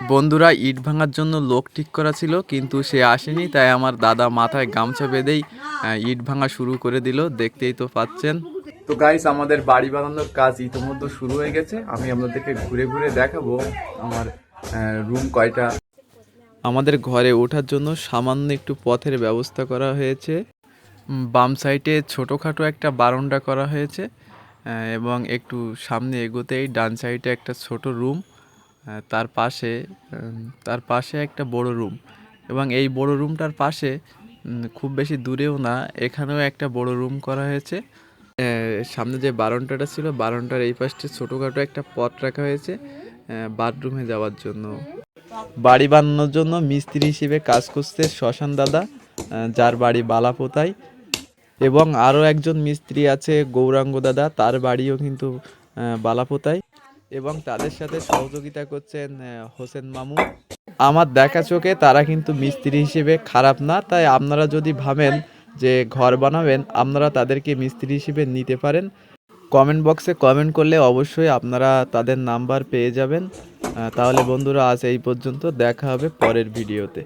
বন্ধুরা, ইট ভাঙার জন্য লোক ঠিক করা ছিল, কিন্তু সে আসেনি। তাই আমার দাদা মাথায় গামছা বেঁধেই ইট ভাঙা শুরু করে দিল। দেখতেই তো পাচ্ছেন। তো গাইস, আমাদের বাড়ি বানানোর কাজ ইতিমধ্যে শুরু হয়ে গেছে। আমি আপনাদেরকে ঘুরে ঘুরে দেখাবো আমার রুম কয়টা। আমাদের ঘরে ওঠার জন্য সামান্য একটু পথের ব্যবস্থা করা হয়েছে। বাম সাইডে ছোটোখাটো একটা বারান্দা করা হয়েছে, এবং একটু সামনে এগোতেই ডান সাইডে একটা ছোট রুম, তার পাশে একটা বড় রুম, এবং এই বড় রুমটার পাশে খুব বেশি দূরেও না, এখানেও একটা বড় রুম করা হয়েছে। সামনে যে বারান্দাটা ছিল, বারান্দার এই পাশে ছোটোখাটো একটা পথ রাখা হয়েছে বাথরুমে যাওয়ার জন্য। বাড়ি বানানোর জন্য মিস্ত্রি হিসেবে কাজ করছে শ্মশান দাদা, যার বাড়ি বালাপোতায়, এবং আরও একজন মিস্ত্রি আছে গৌরাঙ্গ দাদা, তার বাড়িও কিন্তু বালাপোতায়, এবং তাদের সাথে সহযোগিতা করছেন হোসেন মামু। আমার দেখা চোখে তারা কিন্তু মিস্ত্রি হিসেবে খারাপ না। তাই আপনারা যদি ভাবেন যে ঘর বানাবেন, আপনারা তাদেরকে মিস্ত্রি হিসেবে নিতে পারেন। কমেন্ট বক্সে কমেন্ট করলে অবশ্যই আপনারা তাদের নাম্বার পেয়ে যাবেন। তাহলে বন্ধুরা, আজ এই পর্যন্ত। দেখা হবে পরের ভিডিওতে।